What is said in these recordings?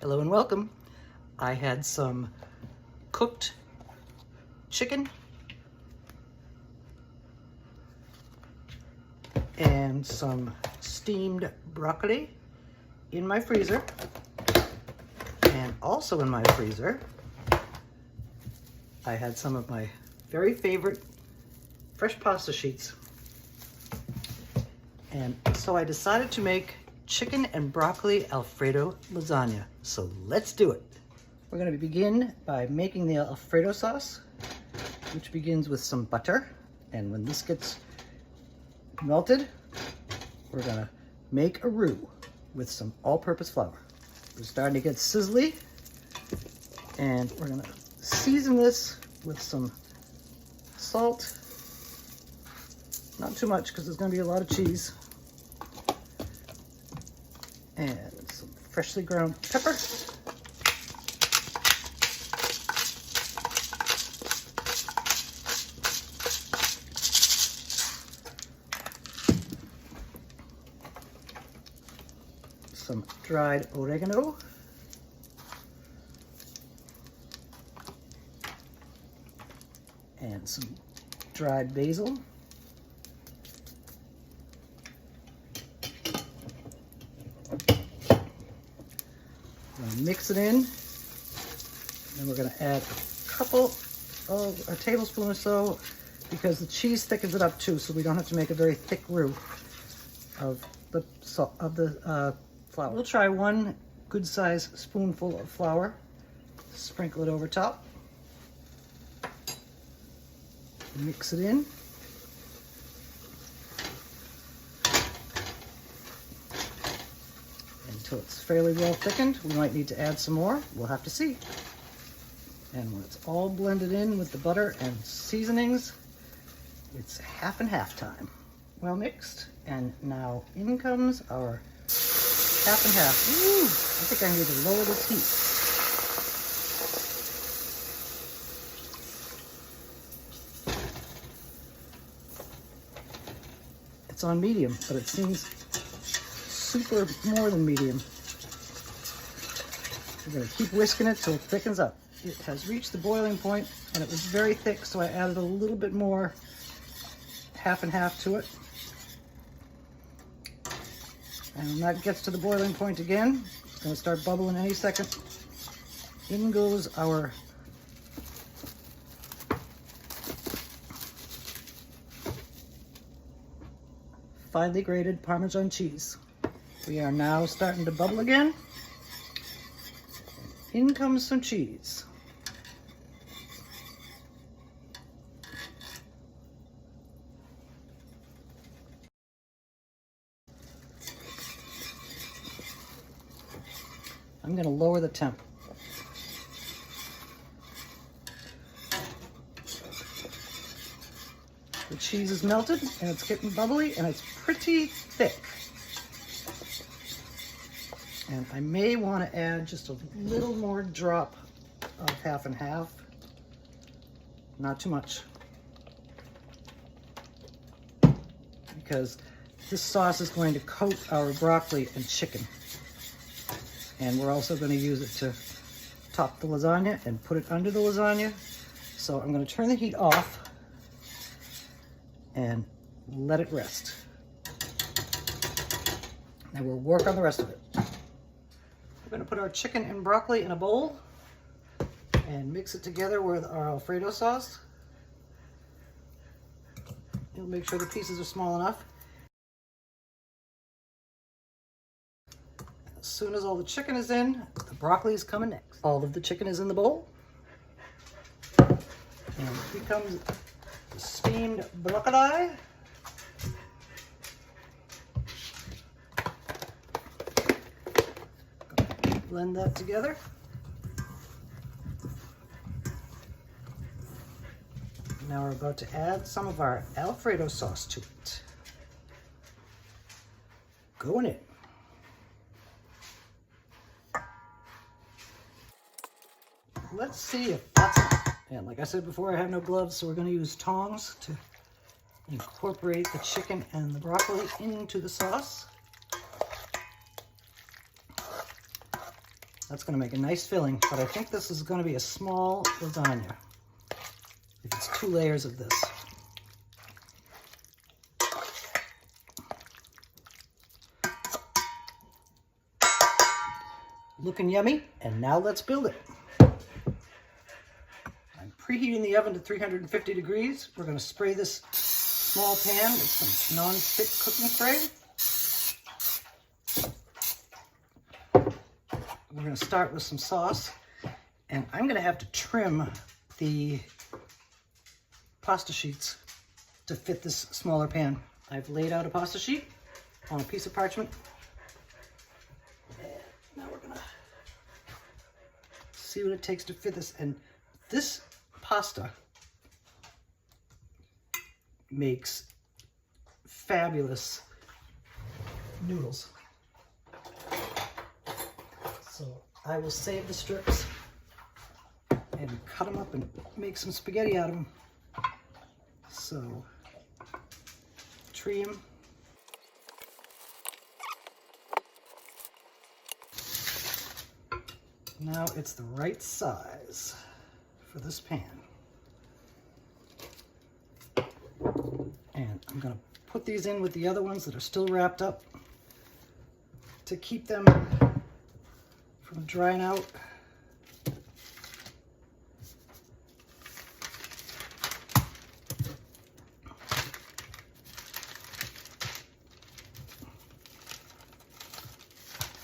Hello and welcome. I had some cooked chicken and some steamed broccoli in my freezer. And also in my freezer, I had some of my very favorite fresh pasta sheets. And so I decided to make chicken and broccoli Alfredo lasagna. So let's do it. We're going to begin by making the Alfredo sauce, which begins with some butter. And when this gets melted, we're going to make a roux with some all-purpose flour. We're starting to get sizzly, and we're going to season this with some salt. Not too much because there's going to be a lot of cheese. And some freshly ground pepper. Some dried oregano. And some dried basil. Mix it in, and we're going to add a tablespoon or so, because the cheese thickens it up too, so we don't have to make a very thick roux of the flour. We'll try one good size spoonful of flour, sprinkle it over top, mix it in. Until it's fairly well thickened. We might need to add some more. We'll have to see. And when it's all blended in with the butter and seasonings, it's half and half time. Well mixed, and now in comes our half and half. Ooh, I think I need to lower this heat. It's on medium, but it seems super more than medium. We're going to keep whisking it till it thickens up. It has reached the boiling point, and it was very thick, so I added a little bit more half and half to it. And when that gets to the boiling point again, it's going to start bubbling any second. In goes our finely grated Parmesan cheese. We are now starting to bubble again. In comes some cheese. I'm going to lower the temp. The cheese is melted and it's getting bubbly and it's pretty thick. And I may want to add just a little more drop of half and half. Not too much. Because this sauce is going to coat our broccoli and chicken. And we're also going to use it to top the lasagna and put it under the lasagna. So I'm going to turn the heat off and let it rest. And we'll work on the rest of it. We're going to put our chicken and broccoli in a bowl and mix it together with our Alfredo sauce. You'll make sure the pieces are small enough. As soon as all the chicken is in, the broccoli is coming next. All of the chicken is in the bowl. And here comes the steamed broccoli. Blend that together. Now we're about to add some of our Alfredo sauce to it. Going in. Let's see if that's enough. And like I said before, I have no gloves, so we're going to use tongs to incorporate the chicken and the broccoli into the sauce. That's going to make a nice filling, but I think this is going to be a small lasagna if it's 2 layers of this. Looking yummy, and now let's build it. I'm preheating the oven to 350 degrees. We're going to spray this small pan with some non-stick cooking spray. We're going to start with some sauce, and I'm going to have to trim the pasta sheets to fit this smaller pan. I've laid out a pasta sheet on a piece of parchment. And now we're going to see what it takes to fit this. And this pasta makes fabulous noodles. So I will save the strips and cut them up and make some spaghetti out of them. So tree them. Now it's the right size for this pan. And I'm going to put these in with the other ones that are still wrapped up to keep them from drying out.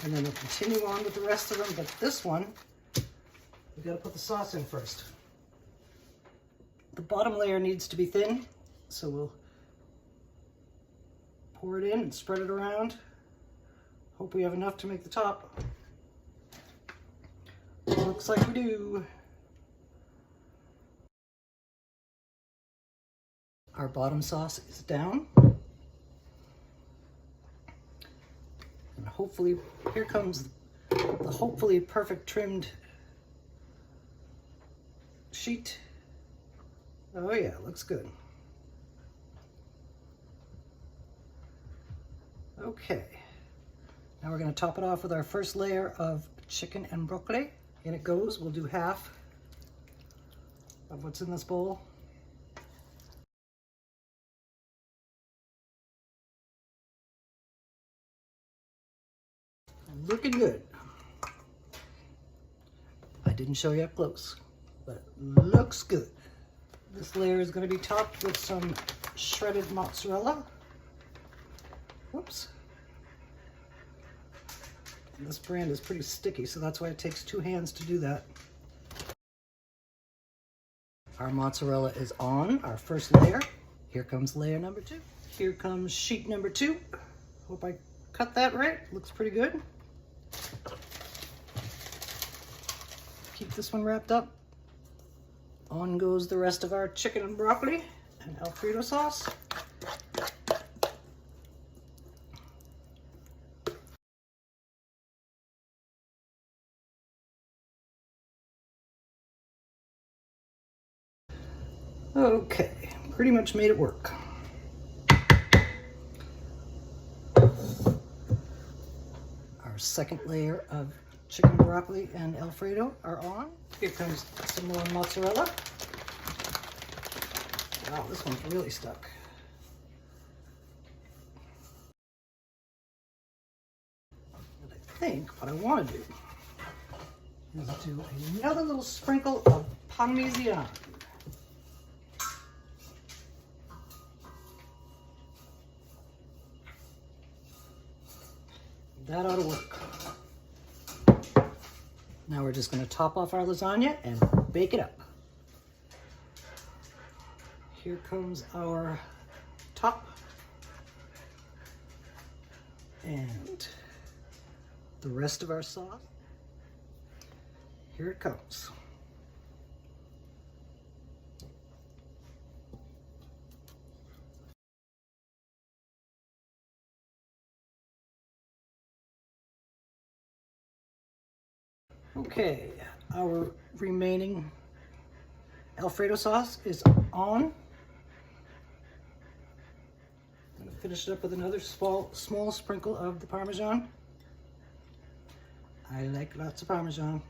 And then we'll continue on with the rest of them, but this one, we got to put the sauce in first. The bottom layer needs to be thin, so we'll pour it in and spread it around. Hope we have enough to make the top. Looks like we do. Our bottom sauce is down. And hopefully, here comes the hopefully perfect trimmed sheet. Oh yeah, looks good. Okay, now we're going to top it off with our first layer of chicken and broccoli. In it goes. We'll do half of what's in this bowl. Looking good. I didn't show you up close, but it looks good. This layer is going to be topped with some shredded mozzarella. Whoops. This brand is pretty sticky, so that's why it takes 2 hands to do that. Our mozzarella is on our first layer. Here comes layer number 2. Here comes sheet number 2. Hope I cut that right. Looks pretty good. Keep this one wrapped up. On goes the rest of our chicken and broccoli and Alfredo sauce. Okay, pretty much made it work. Our second layer of chicken, broccoli, and Alfredo are on. Here comes some more mozzarella. Wow, this one's really stuck. And I think what I want to do is do another little sprinkle of Parmesan. That ought to work. Now we're just going to top off our lasagna and bake it up. Here comes our top. And the rest of our sauce. Here it comes. Okay, our remaining Alfredo sauce is on. I'm going to finish it up with another small sprinkle of the Parmesan. I like lots of Parmesan.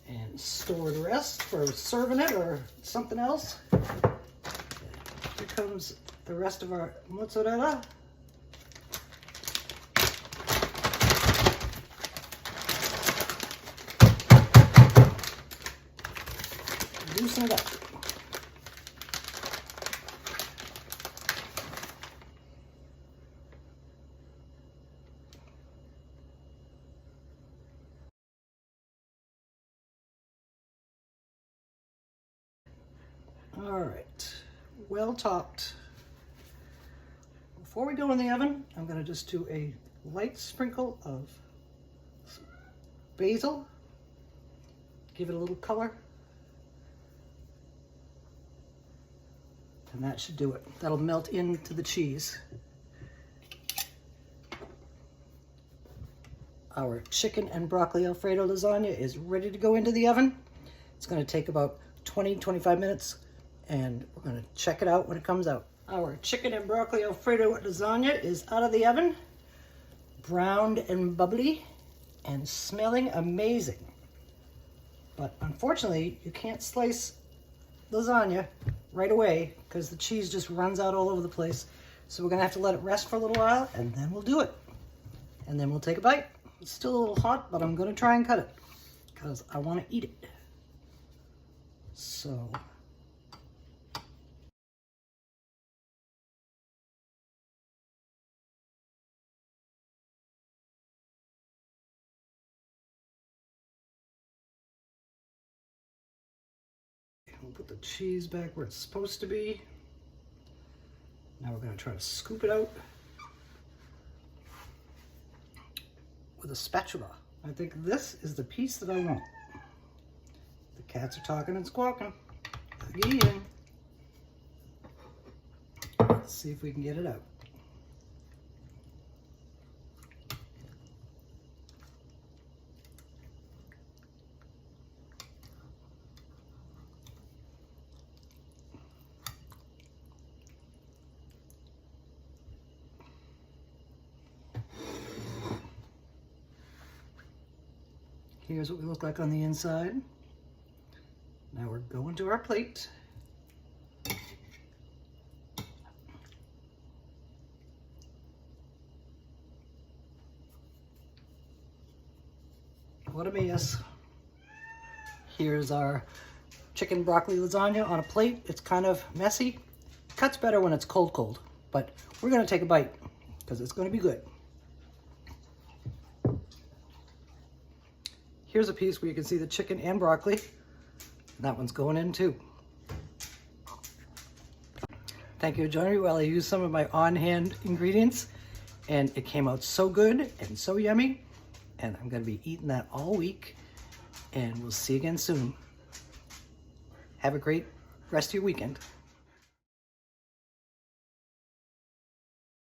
And store the rest for serving it or something else. Here comes the rest of our mozzarella. Loosen it up. All right, well topped. Before we go in the oven, I'm gonna just do a light sprinkle of basil. Give it a little color. And that should do it. That'll melt into the cheese. Our chicken and broccoli Alfredo lasagna is ready to go into the oven. It's gonna take about 20-25 minutes, and we're gonna check it out when it comes out. Our chicken and broccoli Alfredo lasagna is out of the oven, browned and bubbly, and smelling amazing. But unfortunately, you can't slice lasagna right away because the cheese just runs out all over the place. So we're gonna have to let it rest for a little while, and then we'll do it. And then we'll take a bite. It's still a little hot, but I'm gonna try and cut it because I wanna eat it. So. We'll put the cheese back where it's supposed to be. Now we're going to try to scoop it out with a spatula. I think this is the piece that I want. The cats are talking and squawking again. Let's see if we can get it out. Here's what we look like on the inside. Now we're going to our plate. What a mess. Here's our chicken broccoli lasagna on a plate. It's kind of messy. Cuts better when it's cold, but we're gonna take a bite because it's gonna be good. Here's a piece where you can see the chicken and broccoli. That one's going in too. Thank you for joining me while I use some of my on-hand ingredients. And it came out so good and so yummy. And I'm gonna be eating that all week. And we'll see you again soon. Have a great rest of your weekend.